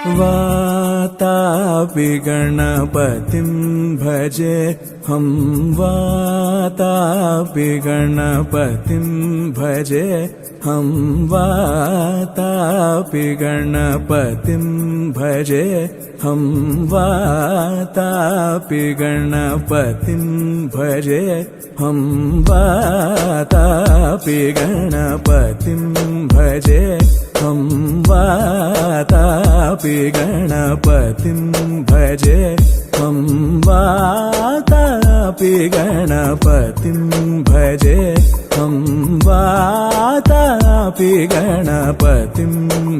वातापि गणपतिं भजे हम वातापि गणपतिं भजे हम वातापि गणपतिं भजे हम वातापि गणपतिं भजे हम वातापि गणपतिं भजे हम वातापि गणपतिं भजे हम वातापि गणपतिं भजे हम वातापि गणपतिं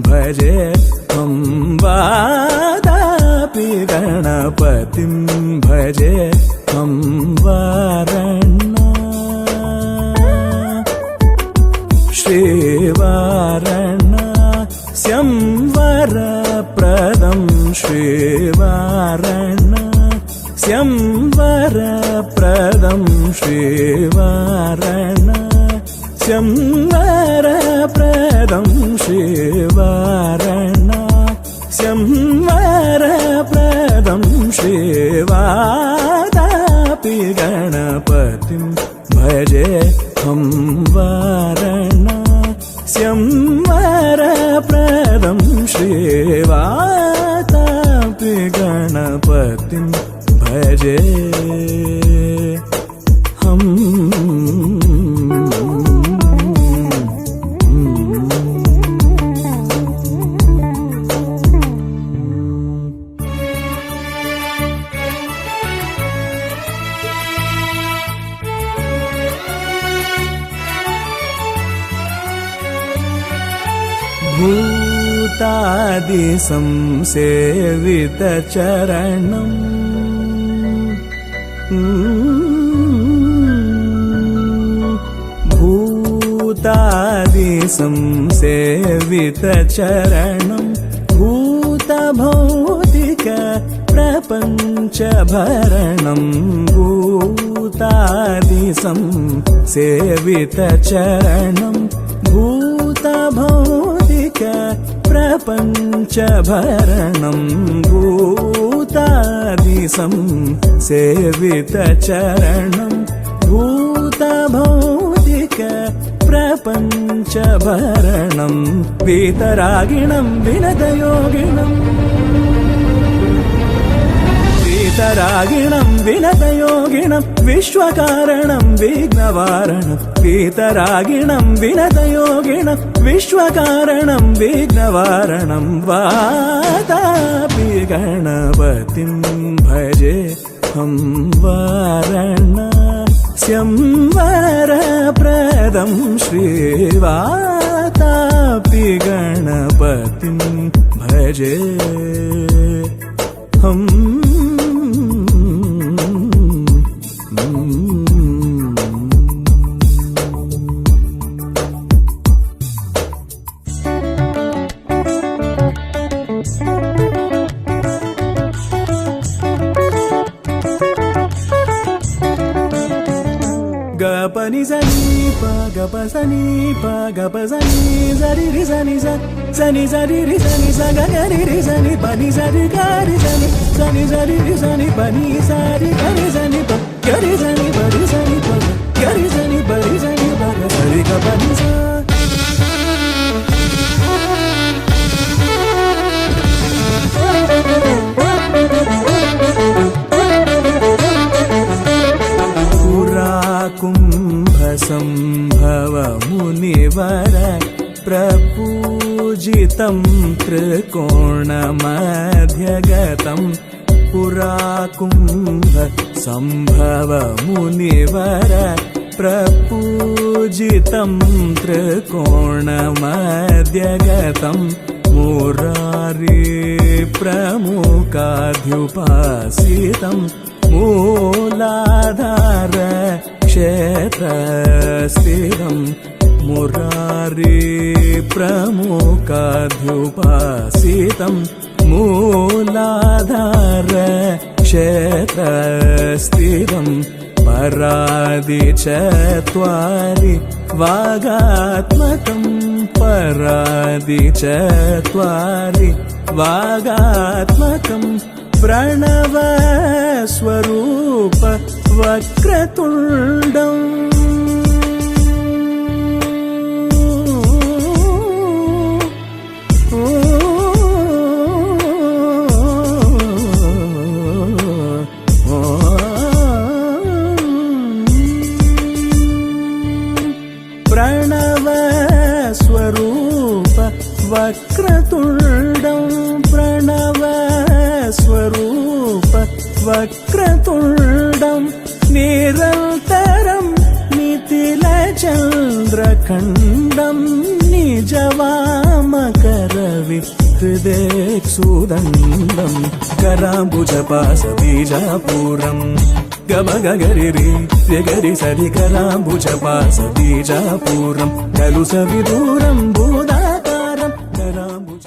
भजे हम वातापि गणपतिं भजे हम वारणा श्रीवारणा स्यंवरप्रदं श्रीवारणा स्यंवरप्रदं श्रीवारणा स्यंवरप्रदं श्रीवारणा स्यंवरप्रदं श्रीवातापि गणपतिं भजे हम वारणा स्यंवरप्रदं श्रीवातापि गणपतिं भजे हम भूतादि संसेवित चरणम् भूतादि संसेवित चरणम् भूतभौतिक प्रपञ्च भरणम् भूतादि संसेवित चरणम् भूतभौतिक प्रपञ्च भरणम् भूतादि संसेवित चरणम् भूतभौतिक प्रपञ्च भरणम् वीतरागिणम् विनतयोगिनम् वीतरागिणम् विनतयोगिनम् विश्वकारणम् विघ्नवारणम् वीतरागिणम् विनतयोगिनम् विश्वकारणम् विघ्नवारणम् वातापि गणपतिं भजे हम वारणा स्यंवरप्रदं श्रीवातापि गणपतिं भजे हम गपनि सनि प गप सनि प गप सनि सरि रि सनि सनि सरि रि सनि स ग रि रि सनि पनि सरि ग रि सनि सनि सरि रि सनि पनि सरि ग रि सनि प ग रि सनि प रि सनि प ग रि सनि प रि सनि प ग सरि ग पनि स कुम्भसंभव मुनिवर प्रपूजितं त्रिकोणमध्यगतं पुरा कुम्भसंभव मुनिवर प्रपूजितं त्रिकोणमध्यगतं मुरारी प्रमुखाध्युपासितं मूलाधार क्षेत्रस्थितं मुरारी प्रमुखाध्युपासितं मूलाधार क्षेत्रस्थितं परादि चत्वारि वागात्मकं परादि चत्वारि वागात्मकं प्रणव स्वरूप वक्रतुण्डम् प्रणव स्वरूप वक्रतुण्डं प्रणव स्वरूप वक्रतुण्डं निरन्तरं नितिलचन्द्रखण्डं निजवामकरविहृदेक्षुदण्डं कराम्बुजपाशबीजापूरम् गमगगरिरि गरि सरि कराम्बुजपाशबीजापूरं खलु सविदूरं भूदाकारं कराम्बुज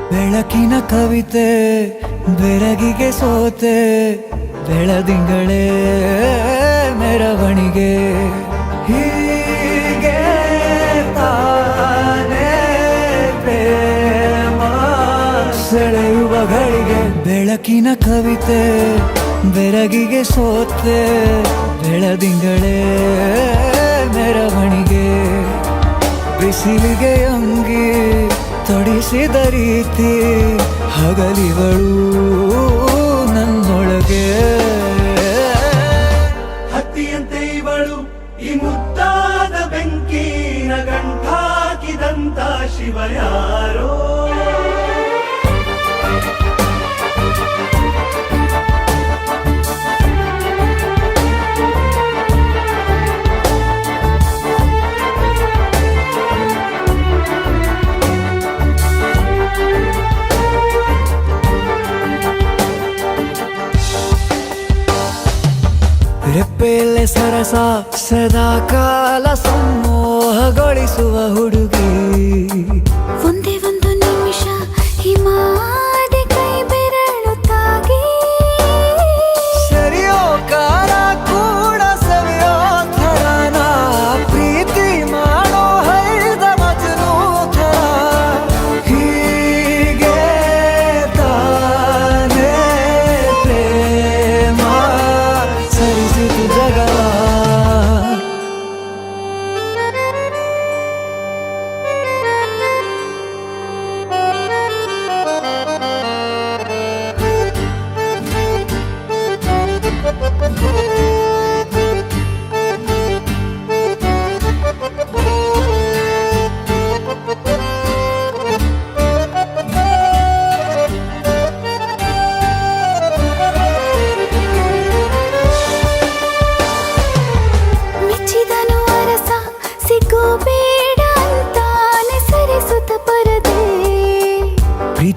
ಬೆಳಕಿನ ಕವಿತೆ ಬೆರಗಿಗೆ ಸೋತೆ ಬೆಳದಿಂಗಳೇ ಮೆರವಣಿಗೆ ಹೀಗೆ ತಾನೇ ಪ್ರೇಮ ಸೆಳೆಯುವ ಗಳಿಗೆ ಬೆಳಕಿನ ಕವಿತೆ ಬೆರಗಿಗೆ ಸೋತೆ ಬೆಳದಿಂಗಳೇ ಮೆರವಣಿಗೆ ಬಿಸಿಲಿಗೆ ಅಂಗಿ ತೊಡಿಸಿದ ರೀತಿ ಹಗಲಿಗಳು ನನ್ನೊಳಗೆ ಹತ್ತಿಯಂತೆ ಇವಳು ಈ ಮುದ್ದಾದ ಬೆಂಕಿನ ಗಂಟಾಕಿದಂತ ಶಿವ ಯಾರೋ ರೆಪ್ಪೆಯಲ್ಲೇ ಸರಸ ಸದಾ ಕಾಲ ಸಂಮೋಹಗೊಳಿಸುವ ಹುಡುಗಿ ಒಂದೇ ಒಂದು ನಿಮಿಷ ಹಿಮಾದಿ ಕೈ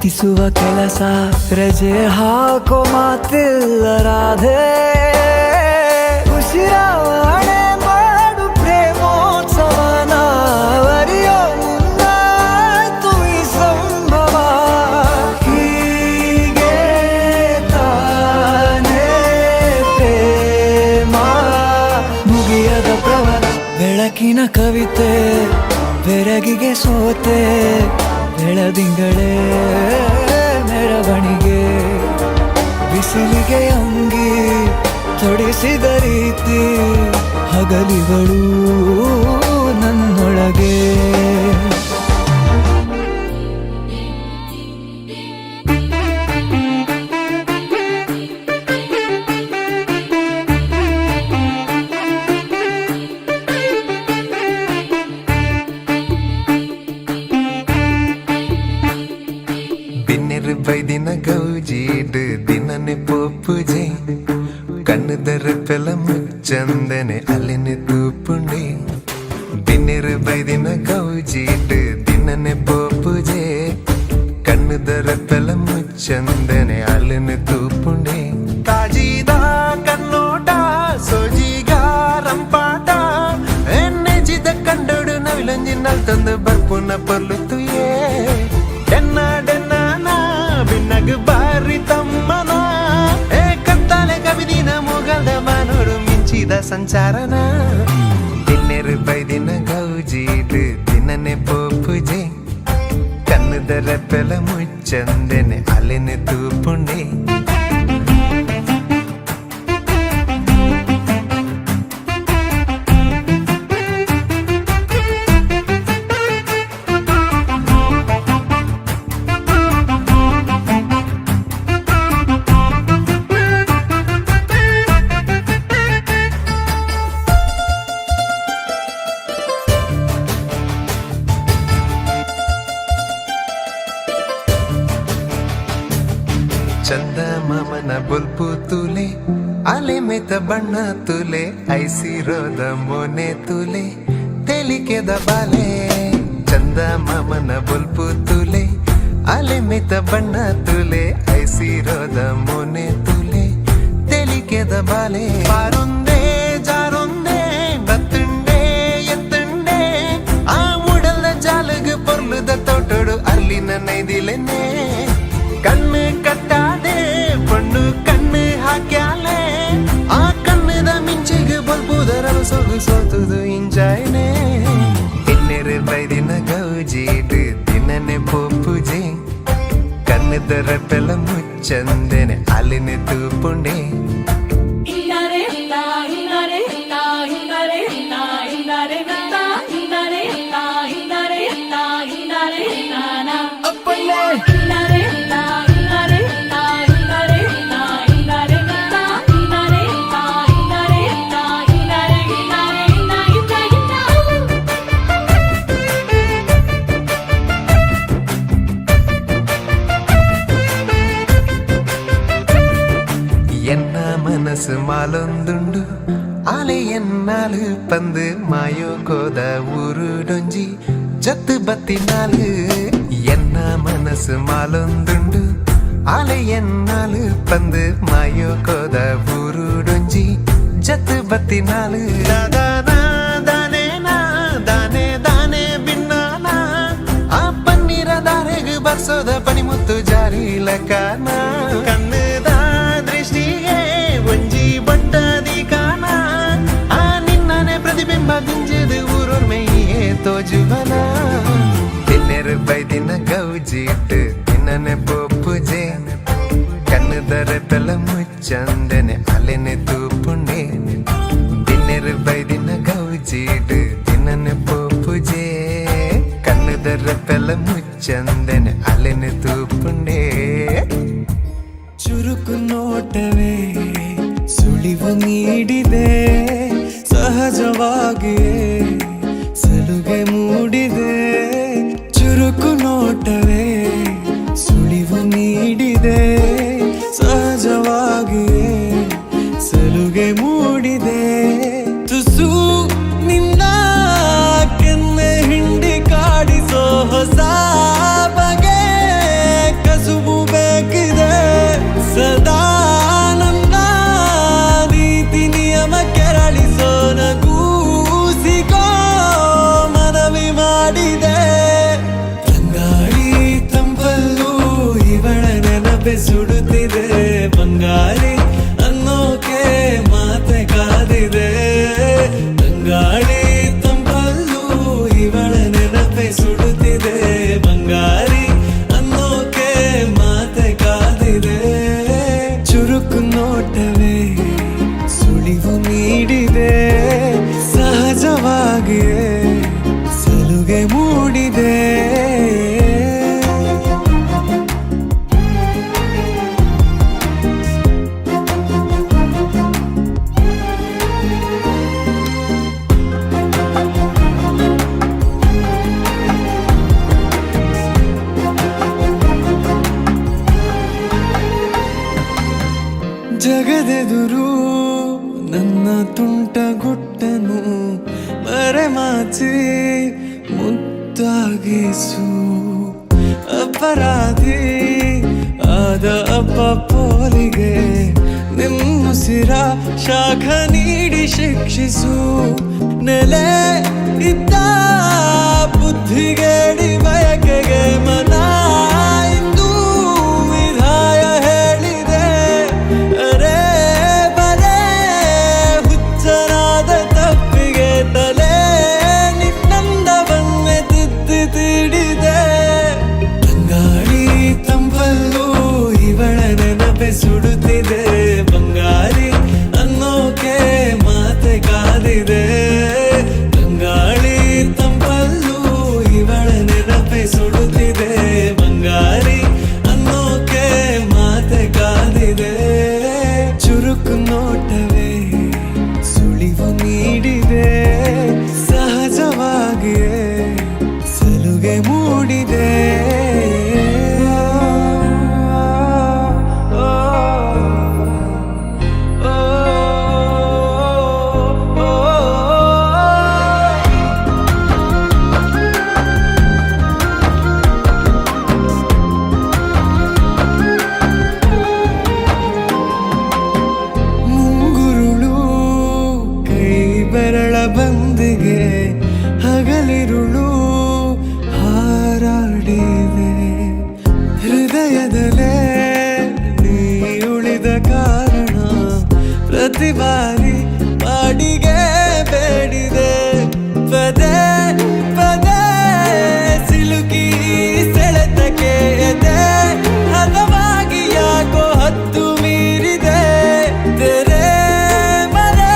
ಪ್ರೀತಿಸುವ ಕೆಲಸ ರಜೆ ಹಾಕೋ ಮಾತಿಲ್ಲ ರಾಧೆ ಉಸಿರಾವಣೆ ಮಾಡು ಪ್ರೇಮೋತ್ಸವನ ಅರಿಯೋ ಮುಂದಾಯ್ತು ಈ ಸಂಭವ ಹೀಗೆ ತಾನೇ ಪ್ರೇಮ ಮುಗಿಯದ ಪ್ರವರ ಬೆಳಕಿನ ಕವಿತೆ ಬೆರಗಿಗೆ ಸೋತೆ ಬೆಳದಿಂಗಳೇ ಮೆರವಣಿಗೆ ಬಿಸಿಲಿಗೆ ಅಂಗಿ ತೊಡಿಸಿದ ರೀತಿ ಹಗಲಿಗಳು ನನ್ನೊಳಗೆ பின்னிரு பைதின கௌஜீடு தினனு போப்புஜே கண்ணுதர பெல முச்சந்தனே அலினு தூப்புண்டே பின்னிரு பைதின கௌஜீடு தினனு போப்புஜே கண்ணுதர பெல முச்சந்தனே அலினு தூப்புண்டே ತಾಜಿದಾ ಕನ್ನೋಟ ಸೋಜಿಗ ರಂಪಾಟ ಎನ್ನೆಜಿದ ಕಂಡೋಡು ನವಿಲಂಜಿನಲ್ ತಂದು ಬರ್ಪುನ ಪರ್ಲುತ್ತುಯೇ ಡೆನ್ನ ಡೆನ್ನ ಬಿನ್ನಗ ಬಾರಿ ತಮ್ಮನ ಏ ಕತ್ತಲೆ ಕವಿದಿನ ಮುಗಲ್ದ ಮಾನೋಡು ಮಿಂಚಿದ ಸಂಚಾರನ ದಿನ್ನೆರು ಬೈದಿನ ಗೌಜೀಡು ದಿನನೆ ಪೋಪುಜೆ ಕಣ್ಣುದರ ಪೆಲ ಮುಚ್ಚಂದೆನೆ ಅಲೆನೆ ತೂಪುಂಡೆ ಚಂದ ಮಾಮನ ಬುಲ್ಪು ತುಲೆ ಅಲೆ ಮೆತ ಬಣ್ಣ ತುಲೆ ಐಸಿರೋದ ಮೊನೆ ತುಲೆ ತೆಲಿಕೆದ ಬಾಲೆ ಚಂದ ಮಾಮನ ಬುಲ್ಪು ತುಲೆ ಅಲೆ ಮೆತ ಬಣ್ಣ ತುಲೆ ಐಸಿರೋದ ಮೊನೆ ತುಲೆ ತೆಲಿಕೆದ ಬಾಲೆ ಬಾರೊಂದೇ ಜಾರೊಂದೇ ಬತ್ತುಂಡೆ ಎತ್ತುಂಡೆ ಆ ಮುಡಲ ಜಾಲಗ ಪೊರ್ಲುದ ತೋಟೋಡು ಅಲ್ಲಿನ ನೈದಿಲೆನೆ ಕಣ್ಣು ಕಟ್ಟಾದೆ ಬಣ್ಣು ಕಣ್ಣು ಹಾಕ್ಯಾಲೆ ಆ ಕಣ್ಣದ ಮಿಂಚಿಗೆ ಬಲ್ಬುದರ ಸೊಗು ಸೋತುದು ಇಂಜಾಯ್ನೆ ಇನ್ನೆರು ಬೈದಿನ ಗೌಜೀಡು ದಿನನೆ ಪೋಪುಜೆ ಕಣ್ಣದರ ಪೆಲ ಮುಚ್ಚಂದೆನೆ ಅಲ್ಲಿನ ತೂಪುಂಡೆ என்ன மனசு மாலொந்துண்டு அலை என்னாலு பந்து மாயோ கோத ஊருடொஞ்சி ஜத்து பத்தினாலு என்ன மனசு மாலொந்துண்டு அலை என்னாலு பந்து மாயோ கோத ஊருடொஞ்சி ஜத்து பத்தினாலு தானே தானே தானே பின்னானா ಆ ಪನ್ನೀರ ದಾರೆಗೆ ಬರ್ಸೋದ ಪನಿಮುತ್ತು ಜಾರಿ ಲಕಾನ ಕಣ್ಣದ ದೃಷ್ಟಿಗೆ ಒಂಜಿ ಬಟ್ಟದಿ ಕಾನ ಆ ನಿನ್ನನೆ ಪ್ರತಿಬಿಂಬ ದಿಂಜದು ಊರೂರ್ ಮೇಯೇ ತೋಜುವನ ತಿನ್ನೆರು ಬೈದಿನ ಗೌಜಿಟ್ಟು ತಿನ್ನನೆ ಪೋಪುಜೆ ಕಣ್ಣುದರ ಪೆಲ ಮುಚ್ಚಂದೆನೆ ಅಲೆನೆ ತೂಪುಂಡೆ ತಿನ್ನೆರು ಬೈದಿನ ಗೌಜಿಟ್ಟು ತಿನ್ನನೆ ಪೋಪುಜೆ ಕಣ್ಣುದರ ಪೆಲ ಮುಚ್ಚಂದೆನೆ ಅಲೆನೆ ತೂಪುಂಡೆ ಚುರುಕು ನೋಟವೇ ಸುಳಿವು ನೀಡಿದೆ ಸಹಜವಾಗಿಯೇ ಸಲುಗೆ ಮೂಡಿದೆ ಚುರುಕು ನೋಟವೇ ಸುಳಿವು ನೀಡಿದೆ ಸಹಜವಾಗಿಯೇ ಸಲುಗೆ ಮೂಡಿದೆ ತುಸು ನಿನ್ನ ಕೆನ್ನೆ ಹಿಂಡಿ ಕಾಡಿಸೋ ಹೊಸ ಬಗೆ ನೆನಪೆ ಸುಡುತ್ತಿದೆ ಬಂಗಾರಿ ಅನ್ನೋಕೆ ಮಾತೆ ಕಾದಿದೆ ತಂಗಾಳಿ ತಂಪಲ್ಲೂ ಇವಳ ನೆನಪೆ ಸುಡುತ್ತಿದೆ ಬಂಗಾರಿ ಅನ್ನೋಕೆ ಮಾತೆ ಕಾದಿದೆ ಚುರುಕು ನೋಟವೇ ಸುಳಿವು ನೀಡಿದೆ ಸಹಜವಾಗಿಯೇ ಸಲುಗೆ ಮೂಡಿದೆ ಜಗದೆದುರು ನನ್ನ ತುಂಟ ಗುಟ್ಟನು ಮರೆಮಾಚಿ ಮುದ್ದಾಗಿಸು ಅಪರಾಧಿ ಆದ ಅಪ್ಪ ಪೋಲಿಗೆ ನಿಮ್ಮುಸಿರ ಶಾಖ ನೀಡಿ ಶಿಕ್ಷಿಸು ನೆಲೆ ಇದ್ದ ಬುದ್ಧಿಗೇಡಿ ಬಯಕೆಗೆ ಮನ ಇಂದು ವಿಧಾಯ ಹೇಳಿದೆ ಅರೆ ಬಲೆ ಹುಚ್ಚನಾದ ತಪ್ಪಿಗೆ ತಲೆ ನಿನ್ನಂದವನ್ನೇ ತಿದ್ದಿ ತೀಡಿದೆ ತಂಗಾಳಿ ತಂಪಲ್ಲೂ ಇವಳ ನೆನಪೆ ಸುಡುತ್ತಿದೆ ಬಂಗಾರಿ ಅನ್ನೋಕೆ ಮಾತೆ ಕಾದಿದೆ ತಂಗಾಳಿ ತಂಪಲ್ಲೂ ಇವಳ ನೆನಪೆ ಸುಡುತ್ತಿದೆ ಬಂಗಾರಿ ಅನ್ನೋಕೆ ಮಾತೆ ಕಾದಿದೆ ಚುರುಕು ನೋಟವೇ ಸುಳಿವು ನೀಡಿದೆ ಸಹಜವಾಗಿಯೇ ಸಲುಗೆ ಮೂಡಿದೆ ಮುಂಗುರುಳು ಕೈ ಬೆರಳ ಬಂದಿಗೆ ಹಗಲಿರುಳು ಹಾರಾಡಿದೆ ಹೃದಯದಲ್ಲೇ ನೀ ಉಳಿದ ಕಾರಣ ಪ್ರತಿ ಬಾರಿ ಬಾಡಿಗೆ ಬೇಡಿದೆ ಪದೇ ಪದೇ ಸಿಲುಕಿ ಸೆಳೆತಕ್ಕೆ ಎದೆ ಹದವಾಗಿ ಯಾಕೋ ಹತ್ತು ಮೀರಿದೆ ತೆರೆ ಮರೆ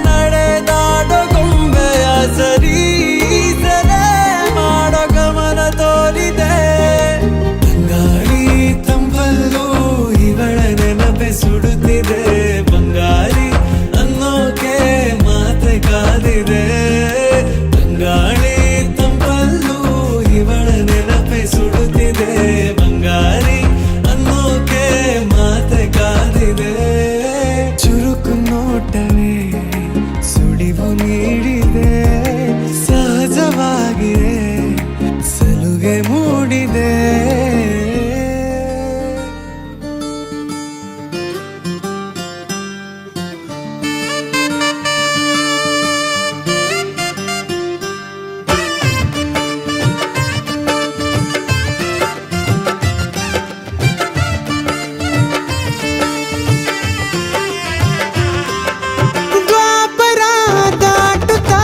ನಡೆದಾಡೋ ಗೊಂಬೆಯ ಸರಿ ಸೆರೆ ಮಾಡೋ ಗಮನ ತೋರಿದೆ ತಂಗಾಳಿ ತಂಪಲ್ಲೂ ಇವಳ ನೆನಪೆ ಸುಡುತ್ತಿದೆ ಬಂಗಾರಿ ಅನ್ನೋಕೆ ಮಾತೆ ಕಾದಿದೆ ತಂಗಾಳಿ ತಂಪಲ್ಲೂ ಇವಳ ನೆನಪೆ ಸುಡುತ್ತಿದೆ ಬಂಗಾರಿ ಅನ್ನೋಕೆ ಮಾತೆ ಕಾದಿದೆ ಚುರುಕು ನೋಟವೇ ಸುಳಿವು ನೀಡಿದೆ ಸಹಜವಾಗಿಯೇ ಸಲುಗೆ ಮೂಡಿದೆ ದ್ವಾಪರ ದಾಟುತ್ತಾ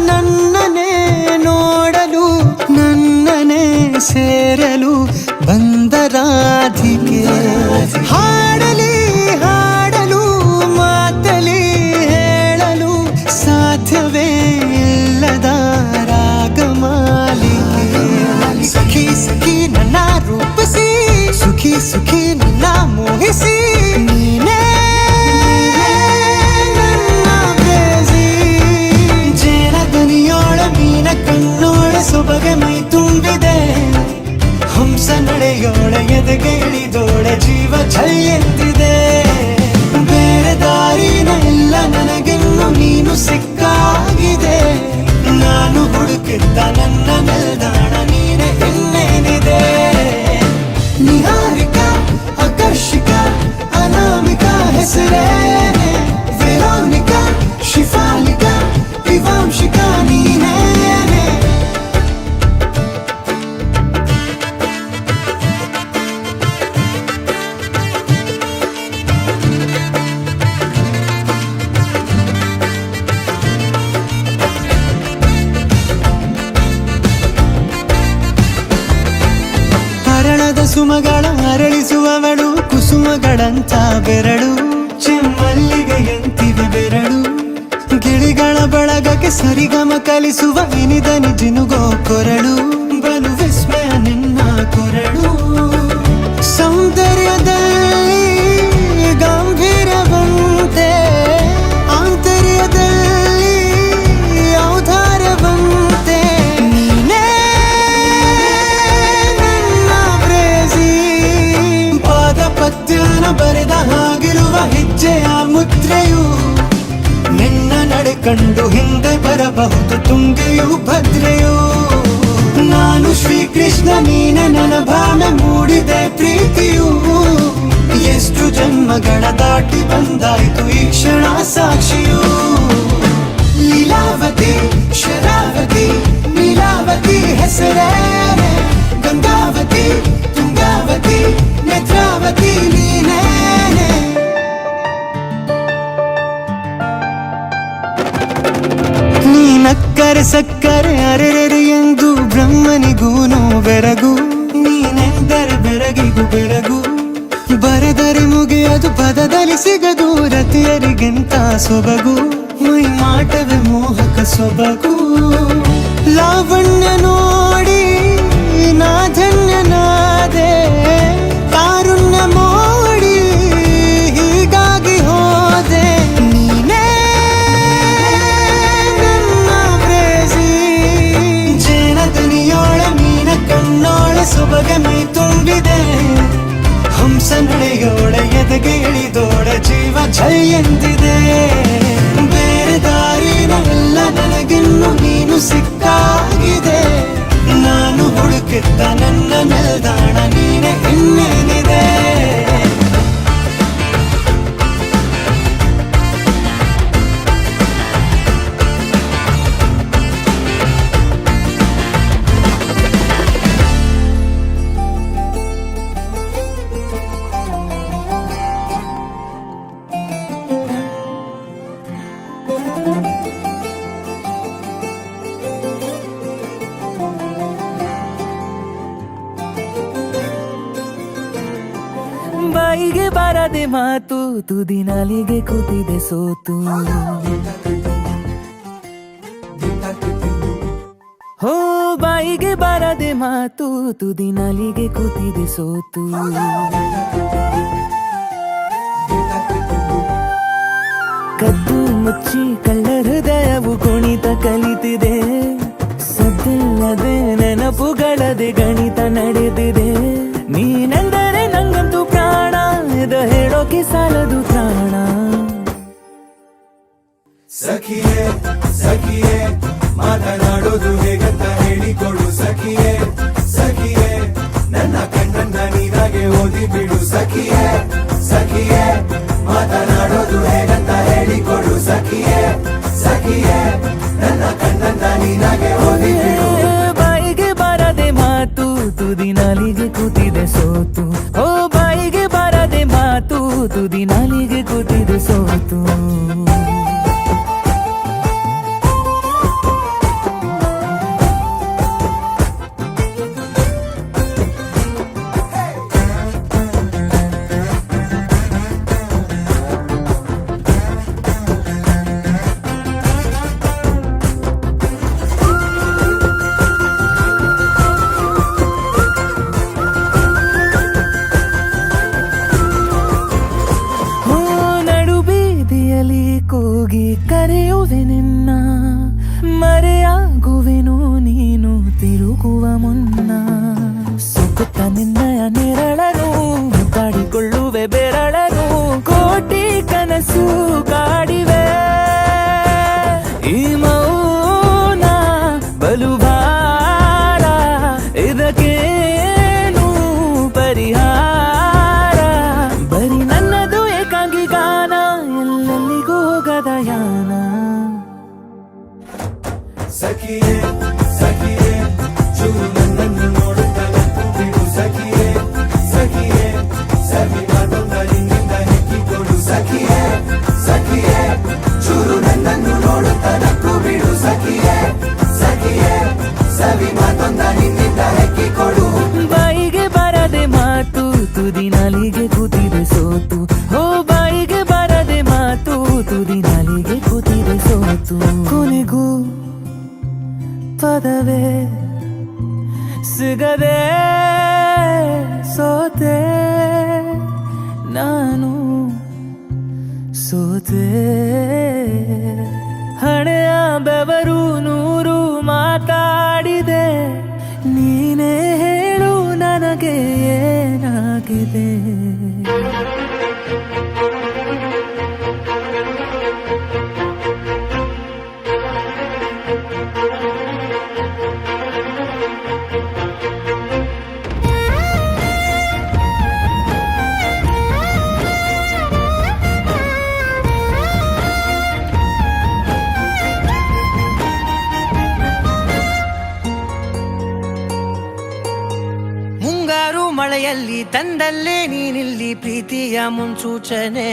ನನ್ನನೆ ನೋಡಲು ನನ್ನನೆ ಸೇರಲು ಬಂದ ರಾಧಿಕೆ ಹಾಡಲಿ ಹಾಡಲು ಮಾತಲಿ ಹೇಳಲು ಸಾಧ್ಯವೇ ಇಲ್ಲದ ರಾಗಮಾಲಿಕೆ ಸಖಿ ಸಖಿ ನನ್ನ ರೂಪಿಸಿ ಸುಖಿ ಸುಖಿ ನನ್ನ ಮೋಹಿಸಿ ನೀನೇ ನನ್ನ ಪ್ರೇಯಸಿ. ಜೇನ ದನಿಯೋಳ ಮೀನ ಕಣ್ಣೋಳ ಸೊಬಗೆ ಮೈ ತುಂಬಿದೆ ಹಂಸ ನಡೆಯೋಳ ಎದೆಗೆ ಇಳಿದೋಳ ಜೀವ ಛಲ್ ಎಂದಿದೆ ಬೇರೆ ದಾರಿನ ಇಲ್ಲ ನನಗೆನ್ನು ನೀನು ಸಿಕ್ಕಾಗಿದೆ ನಾನು ಹುಡುಕಿದ್ದ ನನ್ನ ನಿಲ್ದಾಣ ನೀನೆ ಇನ್ನೇನಿದೆ ನಿಹಾರಿಕ ಆಕರ್ಷಿಕ ಅನಾಮಿಕ ಹೆಸರೇನೆ ವೆರೋನಿಕ ಶಿಫಾಲಿಕ ವಿವಾಂಶಿಕ ನೀನೇನೆ ಸುಮಗಳ ಅರಳಿಸುವವಳು ಕುಸುಮಗಳಂತ ಬೆರಳು ಚೆಮ್ಮಲ್ಲಿಗೆಯಂತಿವೆ ಬೆರಳು ಗಿಳಿಗಳ ಬಳಗಕ್ಕೆ ಸರಿಗಮ ಕಲಿಸುವ ಇನಿದನಿ ಜಿನುಗೋ ಕೊರಳು ಬಲು ವಿಸ್ಮಯ ನಿನ್ನ ಕೊರಳು ಸೌಂದರ್ಯದಲ್ಲಿ ಗಾಂಭೀರ್ಯವಂತೆ ಆಂತರ್ಯದಲ್ಲಿ ಔದಾರ್ಯವಂತೆ ನೀನೇ ನನ್ನ ಪ್ರೇಸಿ ಪಾದ ಪದ್ಯನ ಬರೆದ ಹಾಗಿರುವ ಹೆಜ್ಜೆಯ ಮುದ್ರೆಯು ನಿನ್ನ ನಡೆ ಕಂಡು ಹಿಂದೆ ಬರಬಹುದು ತುಂಗೆಯು ಭದ್ರೆಯು ನಾನು ಶ್ರೀಕೃಷ್ಣ ನೀನೆ ನನ್ನ ಭಾವನೆ ಮೂಡಿದೆ ಪ್ರೀತಿಯು ಎಷ್ಟು ಜನ್ಮಗಳ ದಾಟಿ ಬಂದಾಯ್ತು ಈ ಕ್ಷಣ ಸಾಕ್ಷಿಯು ಲೀಲಾವತಿ ಶರಾವತಿ ನೀಲಾವತಿ ಹೆಸರೇನೆ ಗಂಗಾವತಿ ತುಂಗಾವತಿ ನೇತ್ರಾವತಿ ನೀನೇನೆ ನೀನಕ್ಕರೆ ಸಕ್ಕರೆ ಅರೆರೆ ಎಂದು ಬ್ರಹ್ಮನಿಗೂನು ಬೆರಗು ನೀನೆಂದರೆ ಬೆರಗಿಗೂ ಬೆರಗು ಬರೆದರೆ ಮುಗಿಯದು ಪದದಲ್ಲಿ ಸಿಗದು ರತಿಯರಿಗಿಂತ ಸೊಬಗು ಮೈ ಮಾಟವೇ ಮೋಹಕ ಸೊಬಗು ಲಾವಣ್ಯ ನೋಡಿ ನಾ ಧನ್ಯನಾದೆ ಕಾರುಣ್ಯ ಮೋಡಿ ಹೀಗಾಗಿ ಹೋದೆ ನೀನೇ ನನ್ನ ಪ್ರೇಸಿ ಜೇನದನಿಯೋಳೆ ಮೀನ ಕಣ್ಣೋಳೆ ಸೊಬಗೆ ಮೈ ತುಂಬಿದೆ ಹಂಸ ನಡೆಯೋಳೆ ಎದೆಗೆ ಇಳಿದೋಳೆ ಜೀವ ಛೈ ಎಂದಿದೆ ಬೇರೆ ದಾರಿನೆಲ್ಲ ನನಗಿನ್ನು ನೀನು ಸಿಕ್ಕಾಗಿದೆ ನಾನು ಹುಡುಕಿದ್ದ ನನ್ನ ನಿಲ್ದಾಣ ನೀನೆ ಇನ್ನೇನಿದೆ ಬಾಯಿಗೆ ಬಾರದೆ ಮಾತು ತುದಿ ನಾಲಿಗೆ ಕೂತಿದೆ ಸೋತು ಹೋ ಬಾಯಿಗೆ ಬಾರದೆ ಮಾತು ತುದಿ ನಾಲಿಗೆ ಕೂತಿದೆ ಸೋತು ಕದ್ದು ಮುಚ್ಚಿ ಕಳ್ಳ ಹೃದಯವು ಕುಣಿತ ಕಲಿತಿದೆ ಸದ್ದಿಲ್ಲದೆ ನೆನಪುಗಳದೆ ಗಣಿತ ನಡೆದಿದೆ ನೀನೆಂದರೆ ನಂಗಂತೂ ಪ್ರಾಣ ಇದು ಹೇಳೋಕೆ ಸಾಲದು ಪ್ರಾಣ ಸಖಿಯೇ ಸಖಿಯೇ ಮಾತನಾಡೋದು ಹೇಗಂತ ಹೇಳಿಕೊಡು ಸಖಿಯೇ ಸಖಿಯೇ ನನ್ನ ಕಣ್ಣನ್ನ ನೀನಾಗೆ ಓದಿ ಬಿಡು ಸಖಿಯೇ ಸಖಿಯೇ ಮಾತನಾಡೋದು ಹೇಗಂತ ಹೇಳಿಕೊಡು ಸಖಿಯೇ ಸಖಿಯೇ ನನ್ನ ಕಣ್ಣನ್ನ ನೀನಾಗೆ ಓದಿ ಬಿಡು ಬಾಯಿಗೆ ಬಾರದೆ ಮಾತು ತುದಿ ನಾಲಿಗೆ ಕೂತಿದೆ ಸೋತು ಓ ಬಾಯಿಗೆ ಬಾರದೆ ಮಾತು ತುದಿ ನಾಲಿಗೆ ಕೂತಿದೆ ಸೋತು ತುದಿ ನಾಲಿಗೆ ಕೂತಿದೆ ಸೋತು ಹೋ ಬಾಯಿಗೆ ಬರದೆ ಮಾತು ತುದಿ ನಾಲಿಗೆ ಕೂತಿದೆ ಸೋತು ಕೊನೆಗೂ ಪದವೇ ಸಿಗದೆ ಸೋತೆ ನಾನು ಸೋತೆ ಹಣೆಯ ಬೆವರು ನೂರು ಮಾತಾಡಿದೆ ನೀನೇ ಹೇಳು ನನಗೆ ಏನಾಗಿದೆ ಮಳೆಯಲ್ಲಿ ತಂದಲ್ಲೇ ನೀನಿಲ್ಲಿ ಪ್ರೀತಿಯ ಮುನ್ಸೂಚನೆ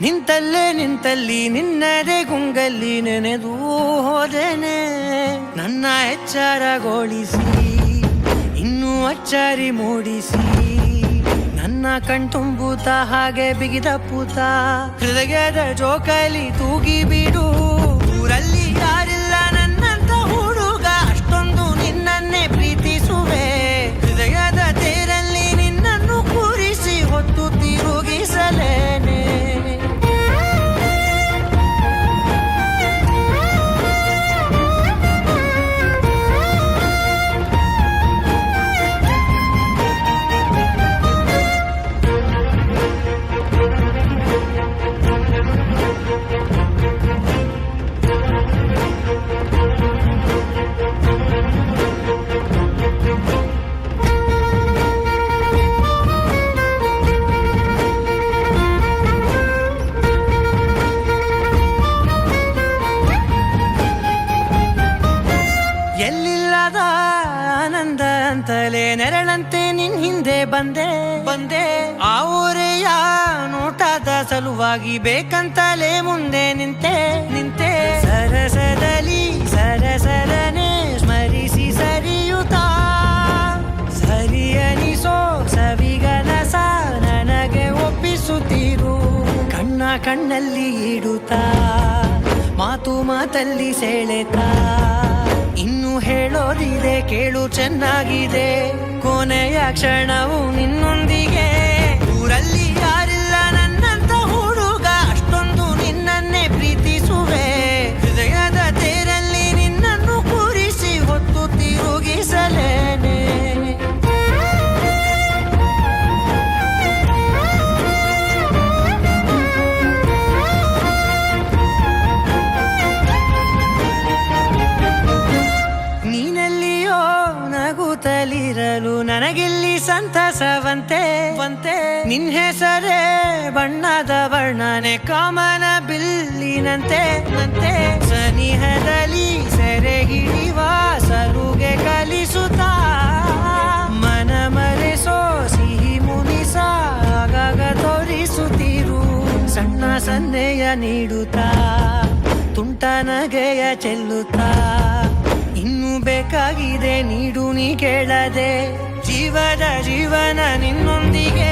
ನಿಂತಲ್ಲಿ ನಿನ್ನದೇ ಗುಂಗಲ್ಲಿ ನೆನೆದು ಹೋದೆನೆ ನನ್ನ ಎಚ್ಚರಗೊಳಿಸಿ ಇನ್ನೂ ಅಚ್ಚರಿ ಮೂಡಿಸಿ ನನ್ನ ಕಣ್ತುಂಬುತ್ತ ಹಾಗೆ ಬಿಗಿದ ಪೂತ ಹೃದಯದ ಜೋಕಾಲಿ ತೂಗಿ ಬಿಡು ಊರಲ್ಲಿ ಯಾರಿಲ್ಲ ನನ್ನಂತ ಹುಡುಗ ಅಷ್ಟೊಂದು ನಿನ್ನನ್ನೇ ಪ್ರೀತಿಸುವೆ ಹೃದಯದ ತೇರಲ್ಲಿ ನಿನ್ನನ್ನು ಕೂರಿಸಿ ಹೊತ್ತು ತಿರುಗಿಸಲೇನೆ ಎಲ್ಲಿಲ್ಲದ ಆನಂದ ಅಂತಲೇ ನೆರಳಂತೆ ನಿನ್ ಹಿಂದೆ ಬಂದೆ ಆ ಊರೆಯ ನೋಟದ ಸಲುವಾಗಿ ಬೇಕಂತಲೇ ಮುಂದೆ ನಿಂತೆ ಸರಸದಲ್ಲಿ ಸರಸರನೆ ಸ್ಮರಿಸಿ ಸರಿಯುತ್ತಾ ಸರಿಯನಿಸೋ ಸವಿಗನಸ ನನಗೆ ಒಪ್ಪಿಸುತ್ತೀರು ಕಣ್ಣಲ್ಲಿ ಇಡುತ್ತಾ ಮಾತಲ್ಲಿ ಸೆಳೆತಾ ಇನ್ನು ಹೇಳೋದಿದೆ ಕೇಳು ಚೆನ್ನಾಗಿದೆ ಕೊನೆಯ ಕ್ಷಣವು ನಿನ್ನೊಂದಿಗೆ ಊರಲ್ಲಿ ಯಾರಿಲ್ಲ ನನ್ನಂತ ಹುಡುಗ ಅಷ್ಟೊಂದು ನಿನ್ನನ್ನೇ ಪ್ರೀತಿಸುವೆ ಹೃದಯದ ತೇರಲ್ಲಿ ನಿನ್ನನ್ನು ಕೂರಿಸಿ ಹೊತ್ತು ತಿರುಗಿಸಲೇನೆ ನೀನೆಲ್ಲಿಯೋ ನಗುತ್ತಲಿರಲು ನನಗಿಲ್ಲಿ ಸಂತಸವಂತೆ ನಿನ್ ಹೆಸರೇ ಬಣ್ಣದ ವರ್ಣನೆ ಕಾಮನ ಬಿಲ್ಲಿನಂತೆ ಸನಿಹದಲ್ಲಿ ಸೆರೆ ಹಿಡಿಯುವ ಸಲುಗೆ ಕಲಿಸುತ್ತಾ ಮನ ಮರೆಸೋ ಸಿಹಿ ಮುನಿಸ ಆಗಾಗ ತೋರಿಸುತ್ತಿರು ಸಣ್ಣ ಸನ್ನೆಯ ನೀಡುತ್ತಾ ತುಂಟ ನಗೆಯ ಚೆಲ್ಲುತ್ತಾ ಇನ್ನು ಬೇಕಾಗಿದೆ ನೀಡು ನೀ ಕೇಳದೆ ಜೀವನ ನಿನ್ನೊಂದಿಗೆ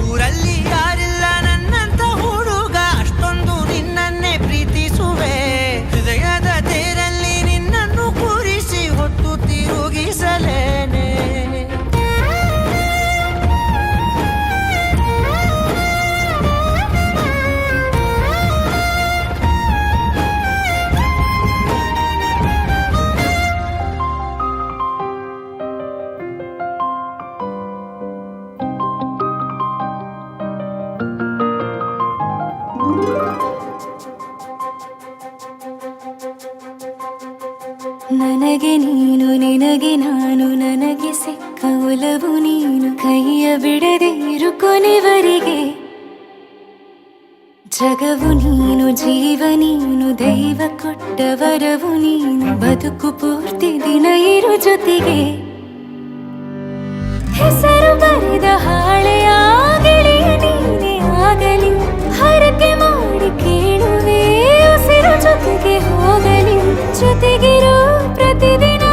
ಊರಲ್ಲಿ ಯಾರಿಲ್ಲ ನನ್ನಂತ ಹುಡುಗ ಅಷ್ಟೊಂದು ನಿನ್ನನ್ನೇ ಪ್ರೀತಿಸುವೆ ಹೃದಯದ ತೇರಲ್ಲಿ ನಿನ್ನನ್ನು ಕೂರಿಸಿ ಹೊತ್ತು ತಿರುಗಿಸಲೇನೆ ನನಗೆ ನೀನು ನಿನಗೆ ನಾನು ನನಗೆ ಸಿಕ್ಕ ಒಲವು ನೀನು ಕೈಯ ಬಿಡದೆ ಇರು ಕೊನೆವರೆಗೆ ಜಗವು ನೀನು ಜೀವ ನೀನು ದೈವ ಕೊಟ್ಟ ವರವು ನೀನು ಬದುಕು ಪೂರ್ತಿ ದಿನ ಇರು ಜೊತೆಗೆ ಹೆಸರು ಬರೆದ ಹಾಳೆಯ ಗೆಳೆಯ ನೀನೇ ಆಗಲಿ ಹರಕೆ ಮಾಡಿ ಕೇಳುವೆ ಉಸಿರು ಜೊತೆಗೆ ಹೋಗಲಿ ಜೊತೆಗಿರೋ ಪ್ರತಿದಿನ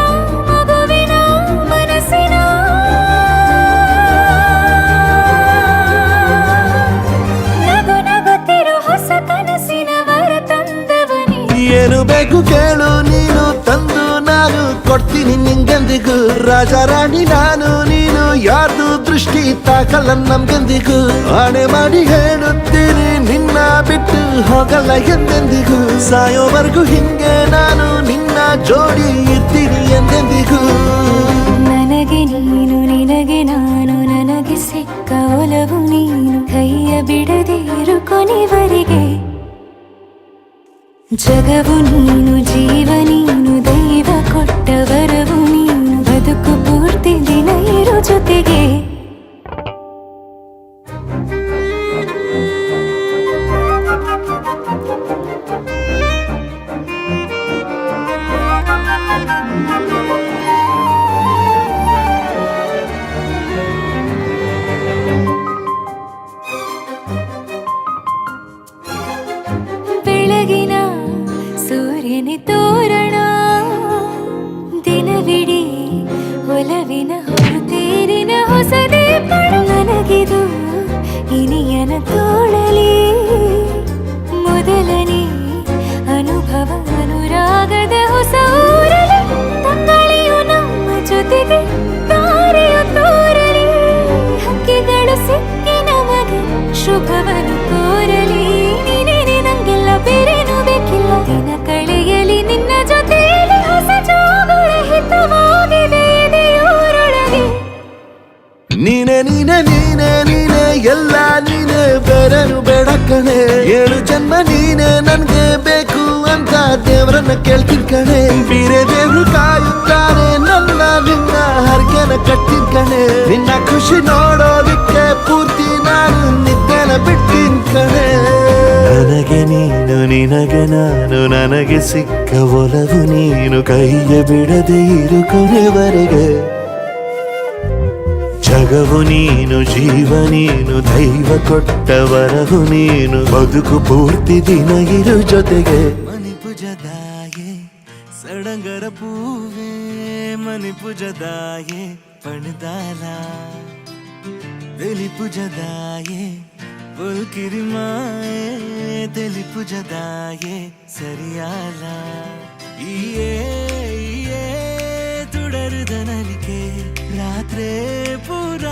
ಮಗುವಿನ ಮನಸ್ಸಿನ ಏನು ಬೇಕು ಕೇಳು ನೀನು ತಂದು ನಾನು ಕೊಡ್ತೀನಿ ನಿಂಗೆಂದಿಗೂ ರಾಜ ರಾಣಿ ನಾನು ನೀನು ಯಾರ್ದು ದೃಷ್ಟಿ ತಾಕಲ್ಲ ನಮ್ಗೆಂದಿಗೂ ಆಣೆ ಮಾಡಿ ಹೇಳುತ್ತೀನಿ ನಿನ್ನ ಬಿಟ್ಟು ಹೋಗಲ್ಲ ಎಂದೆಂದಿಗೂ ಸಾಯೋವರೆಗೂ ಹಿಂಗೆ ನಾನು ನಿನ್ನ ಜೋಡಿ ಇರ್ತೀನಿ ಎಂದೆಂದಿಗೂ ನನಗೆ ನೀನು ನಿನಗೆ ನಾನು ನನಗೆ ಸಿಕ್ಕ ಒಲವು ನೀನು ಕೈಯ ಬಿಡದೆ ಇರು ಕೊನೆವರೆಗೆ ಜಗವು ನೀನು ಜೀವ ನೀನು ದೈವ ಕೊಟ್ಟ ವರವು ನೀನು ಬದುಕು ಪೂರ್ತಿ ದಿನ ಇರು ಜೊತೆಗೆ ಬೆಳಗಿನ ಸೂರ್ಯನ ತೋರಣ ದಿನವಿಡೀ ಒಲವಿನ ಹೊರತೇರಿನ ಹೊಸದೇ ಪಡ ನನಗಿದು ಇನಿಯನ ತೋಳಲಿ ಮೊದಲನೇ ಅನುಭವ ಅನುರಾಗದ ಹೊಸ ಊರಲಿ ತಂಗಳಿಯು ನಮ್ಮ ಜೊತೆಗೆ ತಾರೆಯು ತೋರಲಿ ಹಕ್ಕಿಗಳು ಸಿಕ್ಕಿ ನಮಗೆ ಶುಭವನ್ನು ಕೋರಲಿ ನೀನೇನೆ ನಂಗೆಲ್ಲ ಬೇರೇನು ಬೇಕಿಲ್ಲ ದಿನ ಕಳೆಯಲಿ ನಿನ್ನ ಜೊತೆಯಲ್ಲಿ ಹೊಸ ಜೋಗುಳ ಹಿತವಾಗಿದೆ ಎದೆಯೂರೊಳಗೆ ನೀನೆ ನೀನೆ ನೀನೆ ನೀನೆ ಎಲ್ಲ ನೀನೆ ಬೇರೆನು ಬೇಡ ಕಣೆ 7 ಜನ್ಮ ನೀನೆ ನನ್ಗೆ ಬೇಕು ಅಂತ ದೇವರನ್ನ ಕೇಳ್ತೀನಿ ಕಣೆ ಬೇರೆ ದೇವ್ರು ಕಾಯುತ್ತಾರೆ ನನ್ನ ನಿನ್ನ ಹರ್ಗೆನ ಕಟ್ಟಿನ ಕಣೆ ನಿನ್ನ ಖುಷಿ ನೋಡೋದಿಕ್ಕೆ ಪೂರ್ತಿ ನಾನು ನಿದ್ದೆನ ಬಿಟ್ಟಿನ್ ಕಣೆ ನನಗೆ ನೀನು ನಿನಗೆ ನಾನು ನನಗೆ ಸಿಕ್ಕ ಒಲವು ನೀನು ಕೈಯ ಬಿಡದೆ ಇರು ಕೊನೆವರೆಗೆ ಜಗವು ನೀನು ಜೀವ ನೀನು ದೈವ ಕೊಟ್ಟ ವರವು ನೀನು ಬದುಕು ಪೂರ್ತಿ ದಿನ ಇರು ಜೊತೆಗೆ ಮಣಿಪುಜದಾಯೆ ಸಡಂಗರ ಪೂವೆ ಮಣಿಪುಜದಾಯೆ ಪಣದಾಲ ದಲಿಪುಜದಾಯೆ ಪುಲ್ಕಿರಿಮಾಯೆ ದಲಿಪುಜದಾಯೆ ಸರಿಯಾಲ ಈಯೇ തുടരുത നലിಕೆ ರಾತ್ರಿ ಪೂರ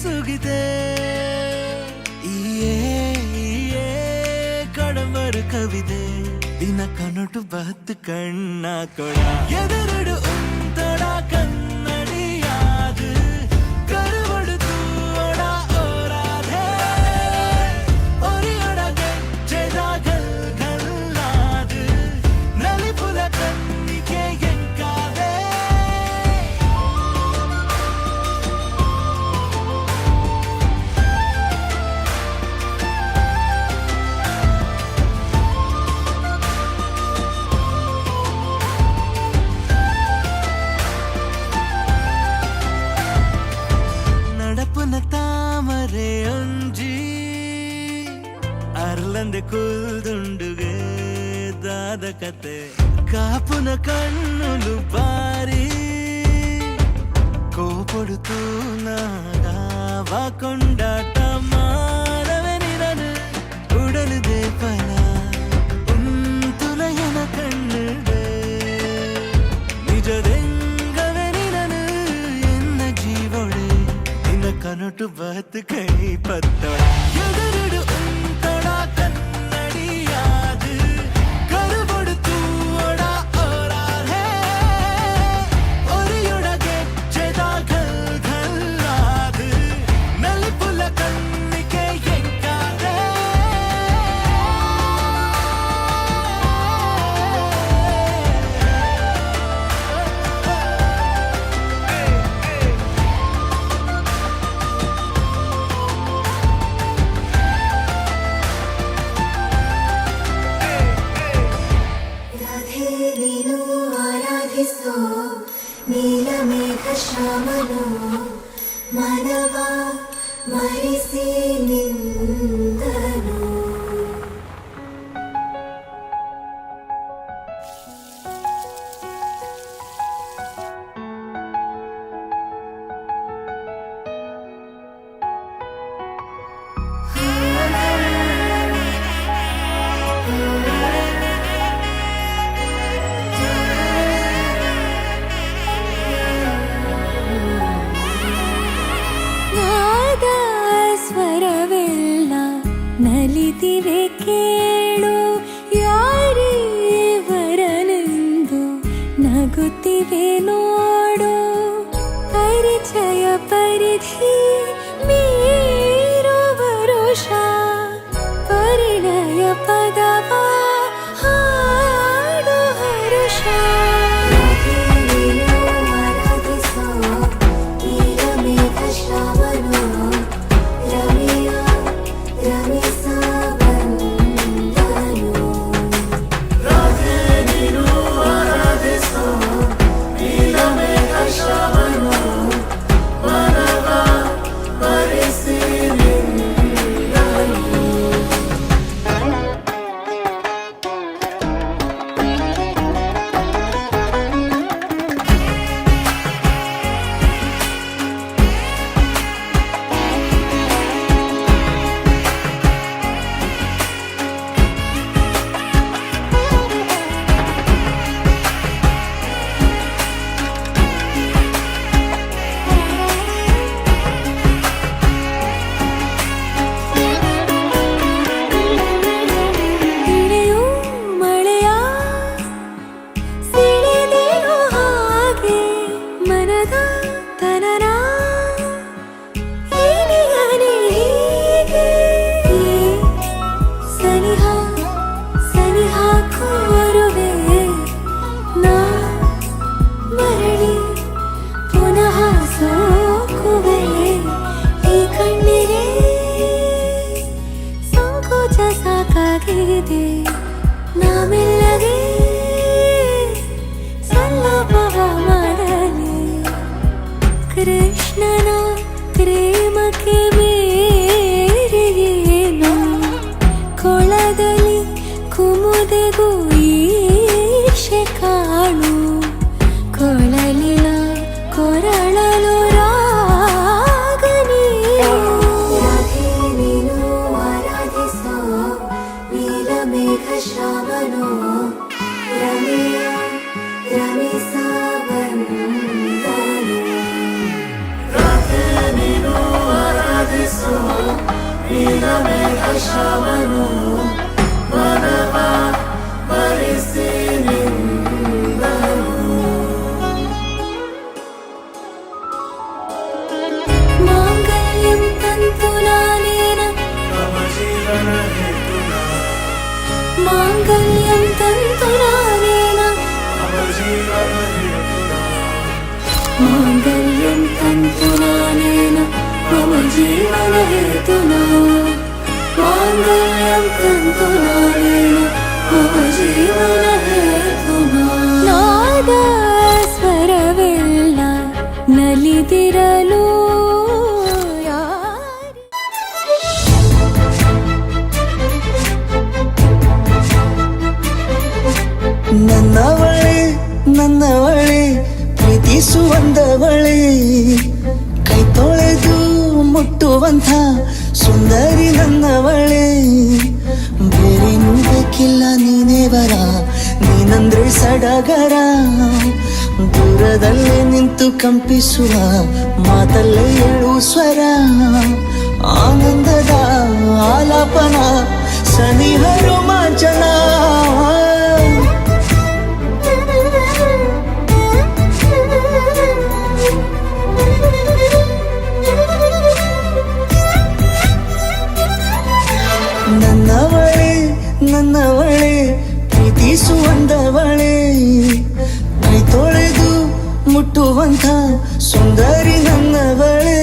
ಸುಗಿದೆ ಈಯೇ ಕಡಮರು ಕವಿದೆ ದಿನ ಕನೊಟು ಬತ್ತು ಕಣ್ಣ ಕೊಡ ಎದುರುಡು ಉಂತಡ ಕನ್ನಡಿಯಾದು ಕರುವಡು ತೂಡ ಓರಾಧೆ ಒರಿಯೊಡಗೆ ಚೆದಾಗಲ್ ಗಲ್ಲಾದು ನಲಿಪುಲ ಕಣ್ಣಿಗೆ ಎಂಕಾದೆ നടപ്പുന താമരെ ഒഞ്ചി അർലന്റെ കുൽദുണ്ടുಗೆ ದಾದ ಕತೆ ಕಾಪುನ ಕಣ್ಣುಲು ಬಾರಿ ಕೋಪಡುತ್ತೂ ನಾಗಾವ ಕೊಂಡಾಟ ಮಾನವೆ ನಿರನು ಉಡಲುದೆ ಫಲ ಉಂತುಲಯನ ಕಣ್ಣುಡೆ ನಿಜದೆಂಗವೆ ನಿರನು ಎನ್ನ ಜೀವೊಡೆ ನಿನ್ನ ಕನೊಟು ಬತ್ತು ಕೈ ಪತ್ತೊಡ ಎದುರುಡು ಉಂತೊಡ ಕನ್ನಡಿಯಾದು ಕರುಬೊಡುತ್ತೂ ಒಡ ಓರಾಧೆ ಒರಿಯೊಡಗೆ ಚೆದಾಗಲ್ ಗಲ್ಲಾದು ನಲಿಪುಲ ಕಣ್ಣಿಗೆ ಎಂಕಾದೆ ರಾಧೆ ನೀನು ಆರಾಧಿಸೋ ನೀಲಮೇಘ ಶ್ಯಾಮನು ಮಾನವ ಮರಿಸಿ ನಿಂದನು ಇವೆ ನೋಡು ಪರಿಚಯ ಪರಿಧಿ ಮೀರೋ ವರುಷ ಪರಿಣಯ ಪದವ ಹಾಡು ಹರುಷ ಆರಾಧಿಸೋ ನೀರ ಮೇಘ ಶ್ರಾವಣೋ ರಮಿಯ ರಮಿಸ ನಾಮೆಲ್ಲಗೆ ಸಲ್ಲಭವ ಮಾಡಲಿ ಕೃಷ್ಣನ ಪ್ರೇಮಕ್ಕೆ ಬೇರೆಯೇನು ಕೊಳದಲ್ಲಿ ಕುಮುದೆಗೂ ಈಶೆ ಕಾಣು ಕೊಳಲಿನ ಕೊರಳಲು ಮೇಘ ಶ್ರಾವಣೋ ರಮಿಯ ರಮಿಸ ಬಂದನು ರಾಧೆ ನೀನು ಆರಾಧಿಸೋ ನೀಲ ಮೇಘ ಶ್ರಾವಣೋ ಮನವ ಬರಿಸಿ ನಿಂದನು ಮಾಂಗಲ್ಯಂ ತಂತುನಾನೇನ ಮಮ ಜೀವನ ಮಾಂಗಲ್ಯಂ ತಂತುನಾನೇನ ಮಾಂಗಲ್ಯಂ ತಂತುನಾನೇನ ಮಮ ಜೀವನ ಹೇತುನಾ ಮಾಂಗಲ್ಯಂ ತಂತುನಾನೇನ ಮಮ ಜೀವನ ಹೇತುನಾ ನಾದ ಸ್ವರವೆಲ್ಲ ನಲಿದಿರಲು ನನ್ನವಳೆ ಪ್ರೀತಿಸುವಂದವಳೆ ಕೈ ತೊಳೆದು ಮುಟ್ಟುವಂಥ ಸುಂದರಿ ನನ್ನವಳೆ ಬೇರೇನೂ ಬೇಕಿಲ್ಲ ನೀನೇ ಬರ ನೀನಂದ್ರೆ ಸಡಗರ ದೂರದಲ್ಲೇ ನಿಂತು ಕಂಪಿಸುವ ಮಾತಲ್ಲೇ ಏಳು ಸ್ವರ ಆನಂದದ ಆಲಾಪನ ಸನಿಹ ರೋಮಾಂಚನ ನನ್ನವಳೆ ಪ್ರೀತಿಸುವಂದವಳೆ ಕೈ ತೊಳೆದು ಮುಟ್ಟುವಂಥ ಸುಂದರಿ ನನ್ನವಳೆ